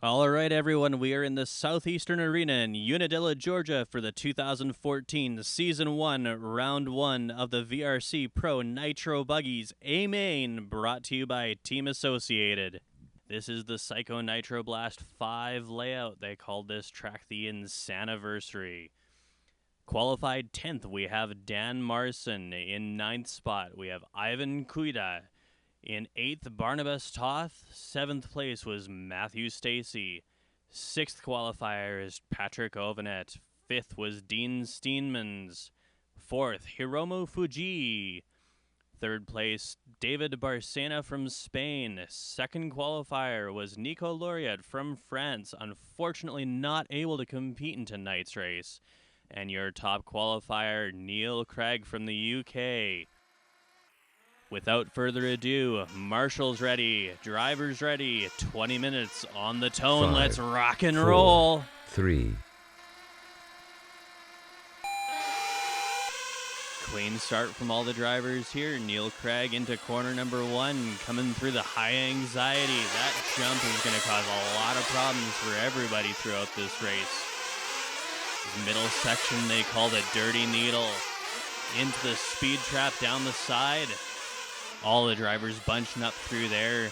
All right, everyone, we are in the Southeastern Arena in Unadilla, Georgia for the 2014 Season 1, Round 1 of the VRC-Pro Nitro Buggies A-Main, brought to you by Team Associated. This is the Pshycho Nitro Blast 5 layout. They called this track the Insaniversary. Qualified 10th, we have Dan Marson. In 9th spot, we have Ivan Kuida. In 8th, Barnabas Toth. 7th place was Matthew Stacy. 6th qualifier is Patrick Ovanet. 5th was Dean Steenmans. 4th, Hiromu Fuji. 3rd place, David Barcena from Spain. 2nd qualifier was Nico Laureat from France. Unfortunately not able to compete in tonight's race. And your top qualifier, Neil Craig from the UK. Without further ado, marshals ready, drivers ready, 20 minutes on the tone. 5, Let's rock and 4, roll. 3. Clean start from all the drivers here. Neil Craig into corner number 1, coming through the high anxiety. That jump is going to cause a lot of problems for everybody throughout this race. This middle section they called a dirty needle. Into the speed trap down the side. All the drivers bunching up through there.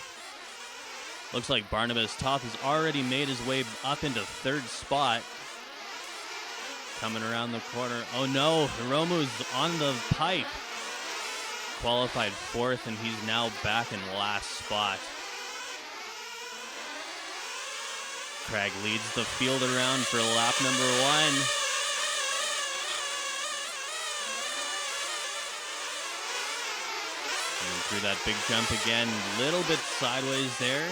Looks like Barnabas Toth has already made his way up into 3rd spot. Coming around the corner. Oh no, Hiromu's on the pipe. Qualified 4th, and he's now back in last spot. Gragg leads the field around for lap number 1. Through that big jump again, little bit sideways there.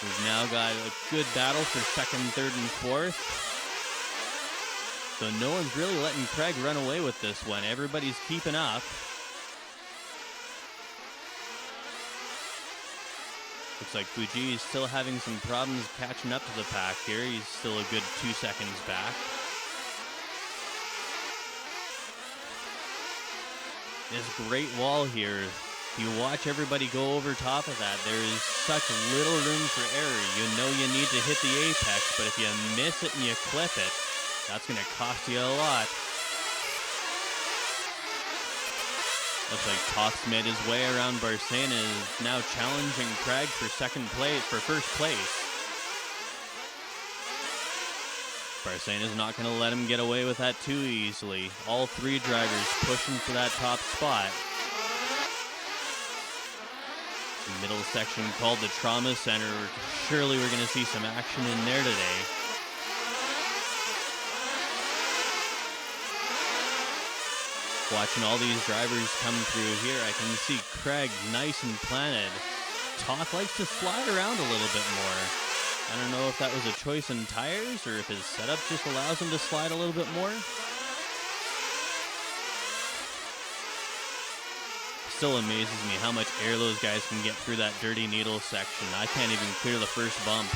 We've now got a good battle for 2nd, 3rd, and 4th. So no one's really letting Craig run away with this one. Everybody's keeping up. Looks like Fuji is still having some problems catching up to the pack here. He's still a good 2 seconds back. This great wall here. If you watch everybody go over top of that, there is such little room for error. You know you need to hit the apex, but if you miss it and you clip it, that's going to cost you a lot. Looks like Toth's made his way around Barcena, is now challenging Gragg for first place. Barcena's not going to let him get away with that too easily. All 3 drivers pushing for that top spot. The middle section called the Trauma Center. Surely we're going to see some action in there today. Watching all these drivers come through here, I can see Gragg nice and planted. Toth likes to slide around a little bit more. I don't know if that was a choice in tires or if his setup just allows him to slide a little bit more. Still amazes me how much air those guys can get through that dirty needle section. I can't even clear the first bump.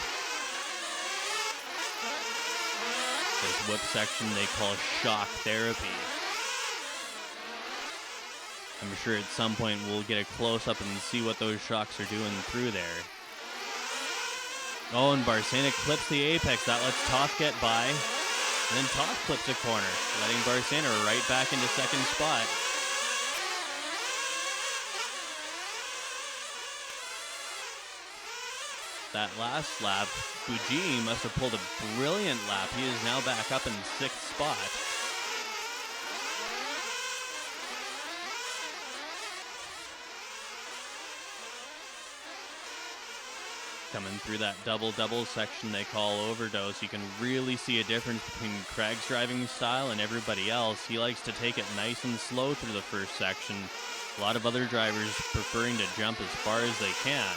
This whip section they call shock therapy. I'm sure at some point we'll get a close-up and see what those shocks are doing through there. Oh, and Barcena clips the apex. That lets Toth get by. And then Toth clips a corner, letting Barcena right back into 2nd spot. That last lap, Fuji must have pulled a brilliant lap. He is now back up in 6th spot. Coming through that double-double section they call overdose, you can really see a difference between Craig's driving style and everybody else. He likes to take it nice and slow through the first section. A lot of other drivers preferring to jump as far as they can.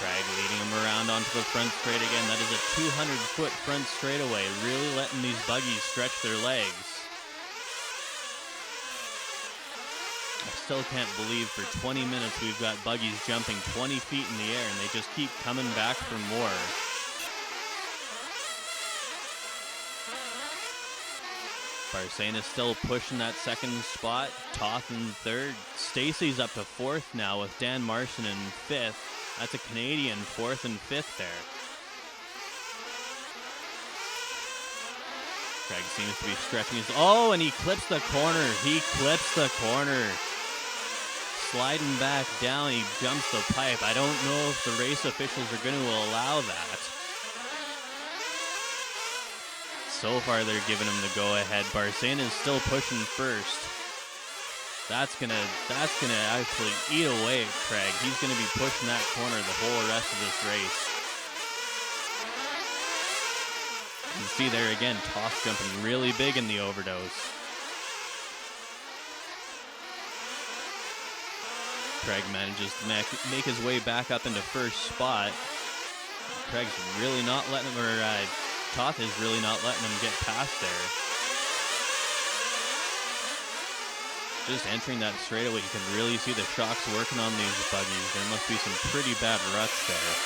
Gragg leading him around onto the front straight again. That is a 200-foot front straightaway, really letting these buggies stretch their legs. I still can't believe for 20 minutes we've got buggies jumping 20 feet in the air and they just keep coming back for more. Barcena still pushing that second spot. Toth in third. Stacy's up to fourth now with Dan Marson in fifth. That's a Canadian fourth and fifth there. Gragg seems to be stretching his... Oh, and he clips the corner. He clips the corner. Sliding back down, he jumps the pipe. I don't know if the race officials are going to allow that. So far, they're giving him the go-ahead. Barcena is still pushing first. That's gonna actually eat away at Gragg. He's gonna be pushing that corner the whole rest of this race. You can see there again, Toth jumping really big in the overdose. Gragg manages to make his way back up into first spot. Craig's really not letting him, or Toth is really not letting him get past there. Just entering that straightaway, you can really see the shocks working on these buggies. There must be some pretty bad ruts there.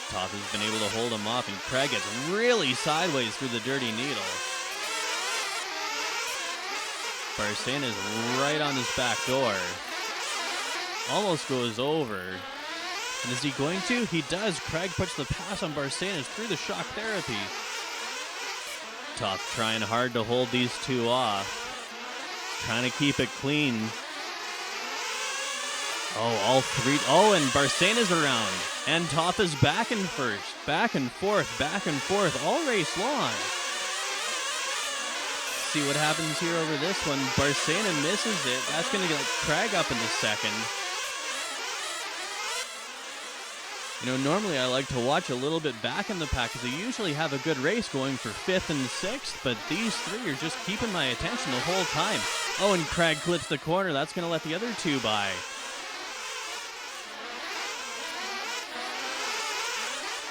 Toth has been able to hold him off, and Gragg gets really sideways through the dirty needle. Barcena is right on his back door. Almost goes over. And is he going to? He does. Gragg puts the pass on Barcena through the shock therapy. Toth trying hard to hold these two off. Trying to keep it clean. Oh, all three. Oh, and Barcena's around. And Toth is back and first. Back and forth all race long. See what happens here over this one. Barcena misses it. That's going to get Gragg up in the second. You know, normally I like to watch a little bit back in the pack because they usually have a good race going for 5th and 6th, but these three are just keeping my attention the whole time. Oh, and Gragg clips the corner. That's going to let the other two by.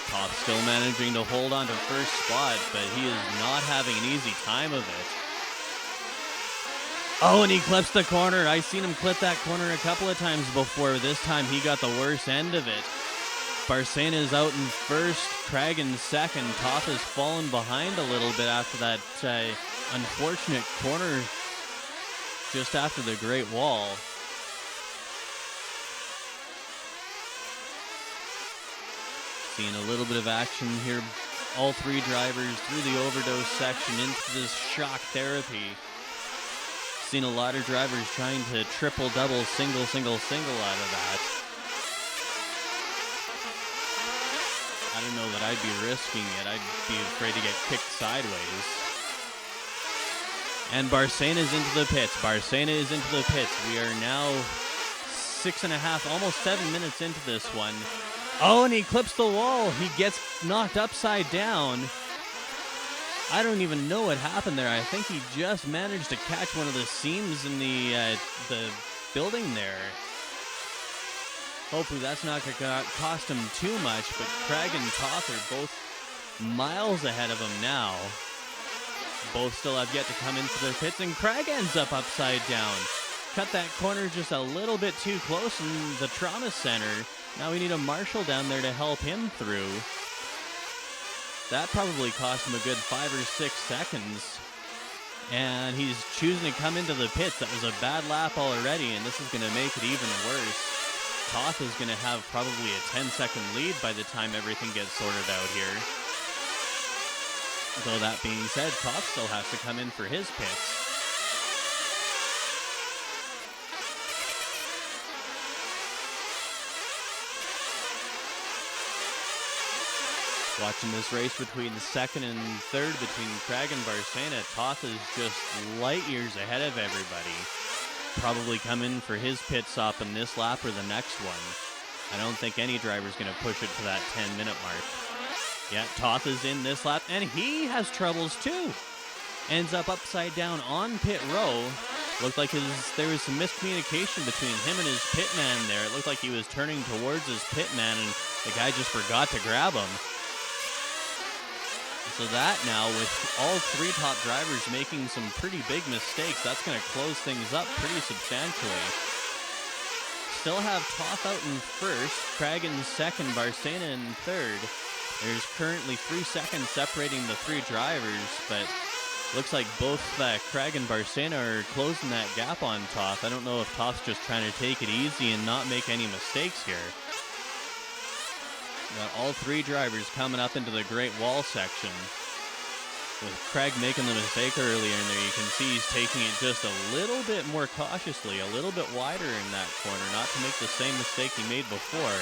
Toth still managing to hold on to first spot, but he is not having an easy time of it. Oh, and he clips the corner. I've seen him clip that corner a couple of times before. This time he got the worst end of it. Barcena is out in first, Gragg in second. Toth has fallen behind a little bit after that unfortunate corner just after the Great Wall. Seeing a little bit of action here. All three drivers through the overdose section into this shock therapy. Seen a lot of drivers trying to triple, double, single out of that. I don't know that I'd be risking it. I'd be afraid to get kicked sideways. And Barcena's into the pits. Barcena is into the pits. We are now 6.5, almost 7 minutes into this one. Oh, and he clips the wall. He gets knocked upside down. I don't even know what happened there. I think he just managed to catch one of the seams in the building there. Hopefully that's not going to cost him too much, but Gragg and Toth are both miles ahead of him now. Both still have yet to come into their pits, and Gragg ends up upside down. Cut that corner just a little bit too close in the trauma center. Now we need a marshal down there to help him through. That probably cost him a good 5 or 6 seconds. And he's choosing to come into the pits. That was a bad lap already, and this is going to make it even worse. Toth is going to have probably a 10-second lead by the time everything gets sorted out here. Though that being said, Toth still has to come in for his pits. Watching this race between second and third between Gragg and Barcena, Toth is just light years ahead of everybody. Probably come in for his pit stop in this lap or the next one. I don't think any driver's going to push it to that 10-minute mark. Yeah, Toth is in this lap, and he has troubles too. Ends up upside down on pit row. Looked like there was some miscommunication between him and his pit man there. It looked like he was turning towards his pit man, and the guy just forgot to grab him. So that now, with all three top drivers making some pretty big mistakes, that's going to close things up pretty substantially. Still have Toth out in first, Gragg in second, Barcena in third. There's currently 3 seconds separating the 3 drivers, but looks like both Gragg and Barcena are closing that gap on Toth. I don't know if Toth's just trying to take it easy and not make any mistakes here. Got all 3 drivers coming up into the Great Wall section. With Gragg making the mistake earlier in there, you can see he's taking it just a little bit more cautiously, a little bit wider in that corner, not to make the same mistake he made before.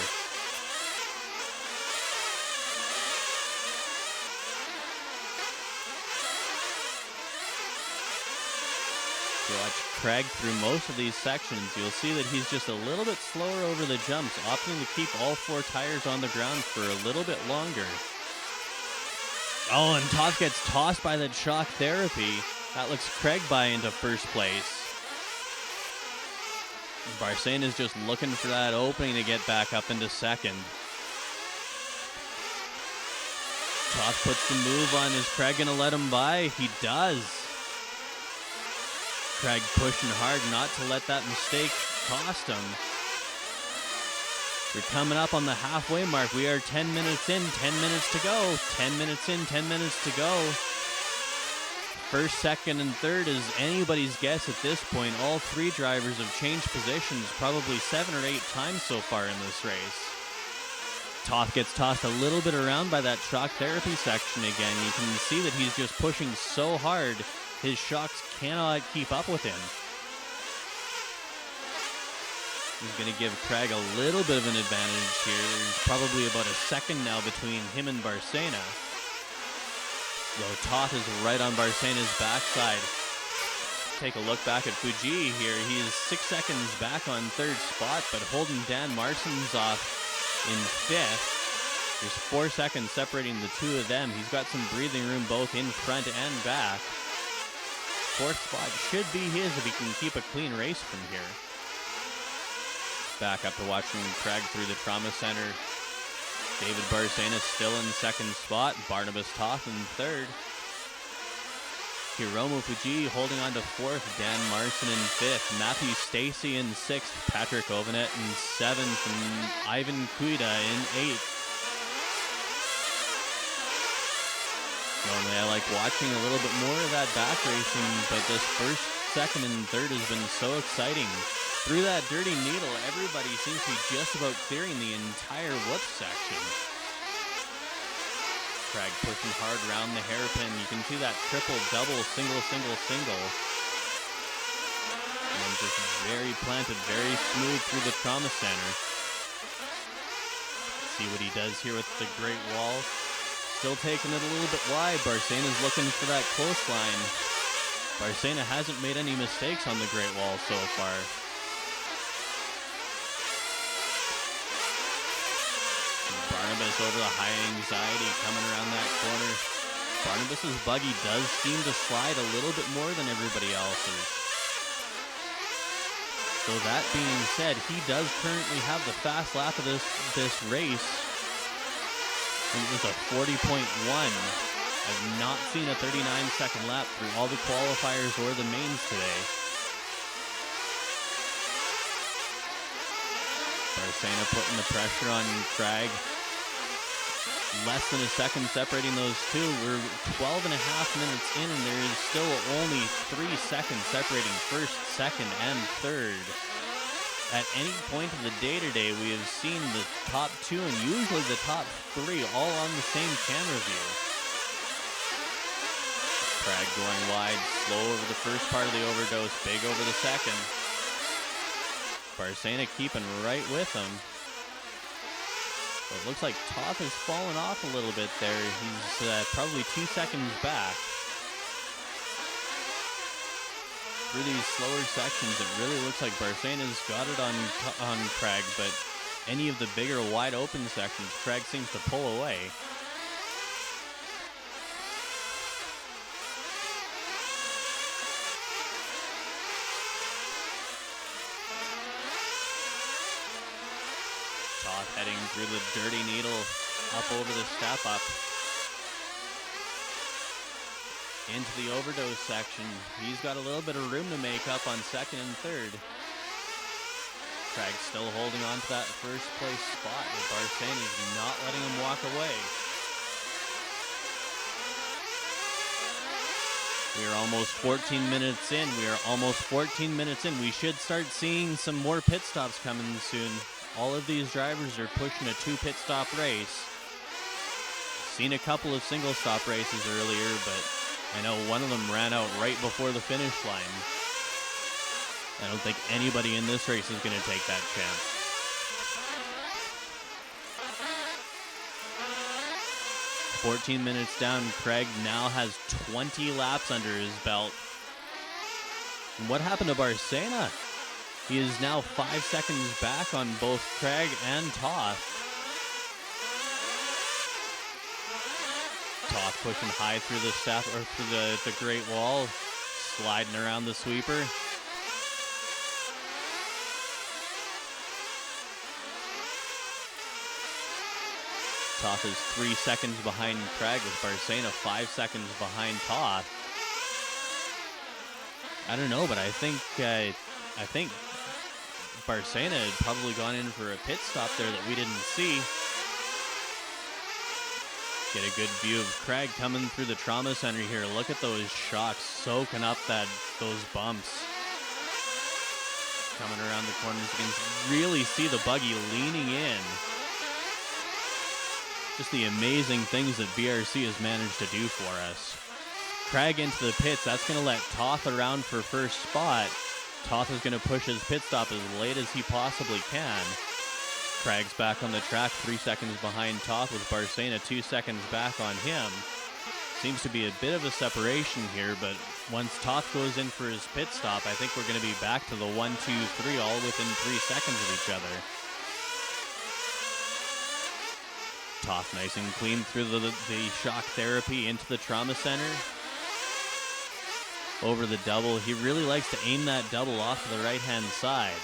If you watch Gragg through most of these sections, you'll see that he's just a little bit slower over the jumps, opting to keep all 4 tires on the ground for a little bit longer. Oh, and Toth gets tossed by that shock therapy. That looks Gragg by into first place. Barcena's just looking for that opening to get back up into second. Toth puts the move on. Is Gragg going to let him by? He does. Gragg pushing hard not to let that mistake cost him. We're coming up on the halfway mark. We are 10 minutes in, 10 minutes to go. 10 minutes in, 10 minutes to go. First, second, and third is anybody's guess at this point. All 3 drivers have changed positions probably 7 or 8 times so far in this race. Toth gets tossed a little bit around by that shock therapy section again. You can see that he's just pushing so hard, his shocks cannot keep up with him. He's going to give Gragg a little bit of an advantage here. There's probably about a second now between him and Barcena. Though Toth is right on Barcena's backside. Take a look back at Fuji here. He is 6 seconds back on 3rd spot, but holding Dan Marson's off in 5th. There's 4 seconds separating the 2 of them. He's got some breathing room both in front and back. 4th spot should be his if he can keep a clean race from here. Back up to watching Gragg through the trauma center. David Barcena still in 2nd spot. Barnabas Toth in 3rd. Hiromu Fuji holding on to 4th. Dan Marson in 5th. Matthew Stacy in 6th. Patrick Ovanet in 7th. And Ivan Kuida in 8th. Normally I like watching a little bit more of that back racing, but this 1st, 2nd, and 3rd has been so exciting. Through that dirty needle, everybody seems to be just about clearing the entire whoop section. Gragg pushing hard around the hairpin. You can see that triple, double, single, single, single. And just very planted, very smooth through the trauma center. See what he does here with the Great Wall. Still taking it a little bit wide. Barcena's looking for that close line. Barcena hasn't made any mistakes on the Great Wall so far. Barnabas over the high anxiety coming around that corner. Barnabas's buggy does seem to slide a little bit more than everybody else's. So that being said, he does currently have the fast lap of this race. It was a 40.1. I've not seen a 39-second lap through all the qualifiers or the mains today. Barcena putting the pressure on Gragg. Less than a second separating those 2. We're 12 and a half minutes in, and there is still only 3 seconds separating 1st, 2nd, and 3rd. At any point of the day today, we have seen the top 2 and usually the top 3 all on the same camera view. Gragg going wide, slow over the first part of the overdose, big over the second. Barcena keeping right with him. Well, it looks like Toth has fallen off a little bit there. He's probably 2 seconds back. Through these slower sections, it really looks like Barcena's got it on Gragg, but any of the bigger wide open sections, Gragg seems to pull away. Toth heading through the dirty needle, up over the step up. Into the overdose section. He's got a little bit of room to make up on 2nd and 3rd. Gragg still holding on to that 1st place spot, but Barcena's not letting him walk away. We are almost 14 minutes in. We should start seeing some more pit stops coming soon. All of these drivers are pushing a 2 pit stop race. Seen a couple of single stop races earlier, but I know one of them ran out right before the finish line. I don't think anybody in this race is going to take that chance. "14 minutes down, Gragg now has 20 laps under his belt. And what happened to Barcena? He is now 5 seconds back on both Gragg and Toth. Toth pushing high through the through the Great Wall, sliding around the sweeper. Toth is 3 seconds behind Gragg, with Barcena 5 seconds behind Toth. I don't know, but I think Barcena had probably gone in for a pit stop there that we didn't see. Get a good view of Gragg coming through the trauma center here. Look at those shocks soaking up those bumps. Coming around the corners, you can really see the buggy leaning in. Just the amazing things that VRC has managed to do for us. Gragg into the pits. That's going to let Toth around for first spot. Toth is going to push his pit stop as late as he possibly can. Gragg's back on the track, 3 seconds behind Toth, with Barcena 2 seconds back on him. Seems to be a bit of a separation here, but once Toth goes in for his pit stop, I think we're going to be back to the 1, 2, 3, all within 3 seconds of each other. Toth nice and clean through the shock therapy into the trauma center. Over the double. He really likes to aim that double off to the right-hand side.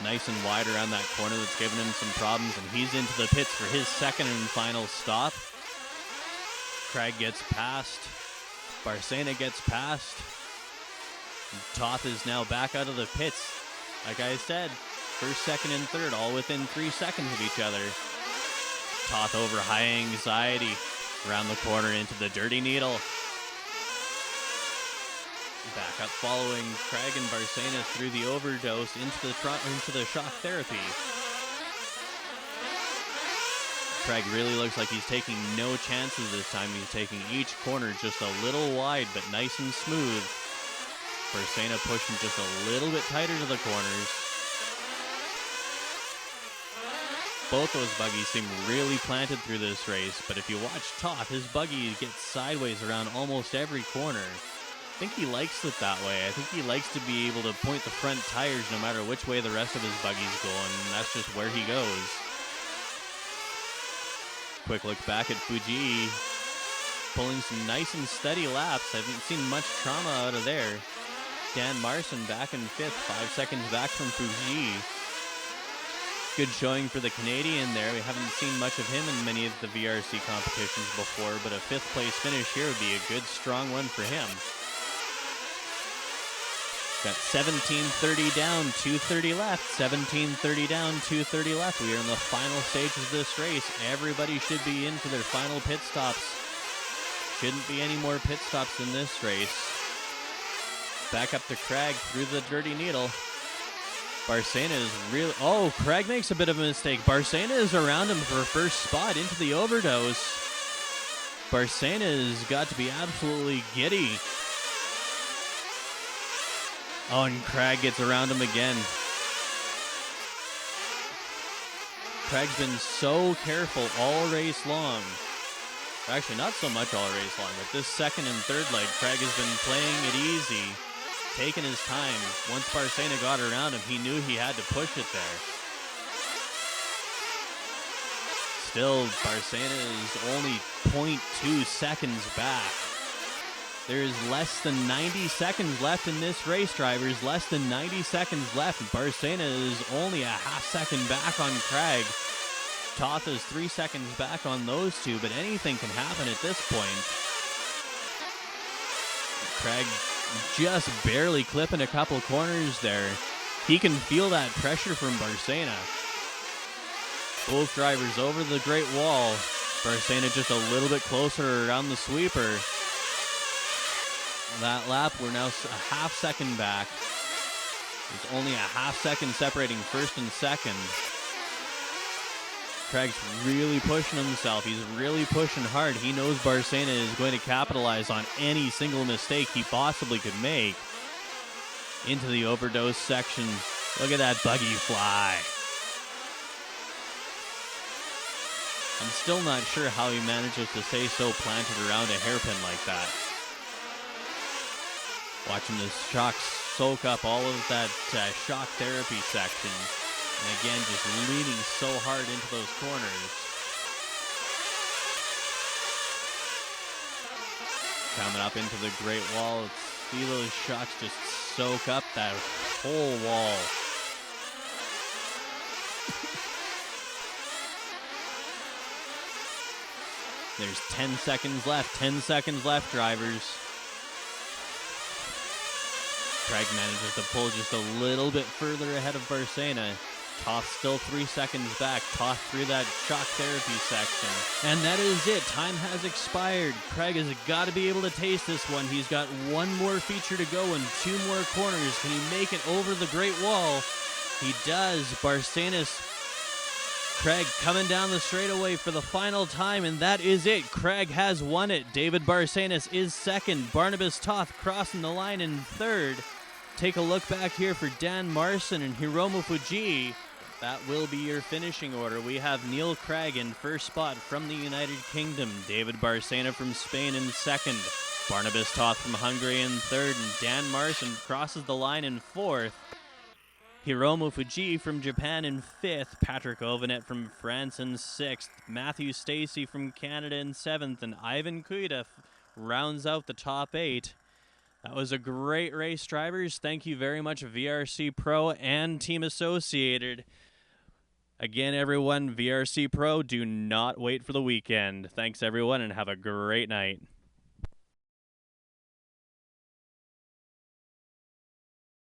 Nice and wide around that corner that's giving him some problems, and he's into the pits for his second and final stop. Gragg gets past. Barcena gets past. Toth is now back out of the pits. Like I said, first, second, and third, all within 3 seconds of each other. Toth over high anxiety. Around the corner into the Dirty Needle. Back up following Gragg and Barcena through the overdose into the shock therapy. Gragg really looks like he's taking no chances this time. He's taking each corner just a little wide, but nice and smooth. Barcena pushing just a little bit tighter to the corners. Both those buggies seem really planted through this race, but if you watch Toth, his buggy gets sideways around almost every corner. I think he likes it that way. I think he likes to be able to point the front tires no matter which way the rest of his buggy's going, and that's just where he goes. Quick look back at Fuji, pulling some nice and steady laps. I haven't seen much trauma out of there. Dan Marson back in 5th, 5 seconds back from Fuji. Good showing for the Canadian there. We haven't seen much of him in many of the VRC competitions before, but a 5th place finish here would be a good, strong one for him. Got 17:30 down, 2:30 left. 17:30 down, 2:30 left. We are in the final stage of this race. Everybody should be in for their final pit stops. Shouldn't be any more pit stops in this race. Back up to Gragg through the Dirty Needle. Barcena is really... Oh, Gragg makes a bit of a mistake. Barcena is around him for first spot into the overdose. Barcena has got to be absolutely giddy. Oh, and Gragg gets around him again. Gragg's been so careful all race long. Actually, not so much all race long, but this second and third leg, Gragg has been playing it easy. Taking his time. Once Barcena got around him, he knew he had to push it there. Still, Barcena is only 0.2 seconds back. There is less than 90 seconds left in this race, drivers. Less than 90 seconds left. Barcena is only a half second back on Gragg. Toth is 3 seconds back on those two, but anything can happen at this point. Gragg just barely clipping a couple corners there. He can feel that pressure from Barcena. Both drivers over the Great Wall. Barcena just a little bit closer around the sweeper. That lap, we're now a half second back. There's only a half second separating first and second. Craig's really pushing himself. He's really pushing hard. He knows Barcena is going to capitalize on any single mistake he possibly could make. Into the overdose section. Look at that buggy fly. I'm still not sure how he manages to stay so planted around a hairpin like that. Watching this shock soak up all of that shock therapy section. And again, just leaning so hard into those corners. Coming up into the Great Wall. See those shocks just soak up that whole wall. There's 10 seconds left. 10 seconds left, drivers. Gragg manages to pull just a little bit further ahead of Barcena. Toth still 3 seconds back. Toth through that shock therapy section. And that is it. Time has expired. Gragg has got to be able to taste this one. He's got one more feature to go and 2 more corners. Can he make it over the Great Wall? He does. Barcena's Gragg coming down the straightaway for the final time, and that is it. Gragg has won it. David Barcena is second. Barnabas Toth crossing the line in third. Take a look back here for Dan Marson and Hiromu Fuji. That will be your finishing order. We have Neil Gragg in first spot from the United Kingdom. David Barcena from Spain in second. Barnabas Toth from Hungary in third. And Dan Marson crosses the line in fourth. Hiromu Fuji from Japan in fifth. Patrick Ovanet from France in sixth. Matthew Stacey from Canada in seventh. And Ivan Kuida rounds out the top 8. That was a great race, drivers. Thank you very much, VRC-Pro and Team Associated. Again, everyone, VRC-Pro, do not wait for the weekend. Thanks, everyone, and have a great night.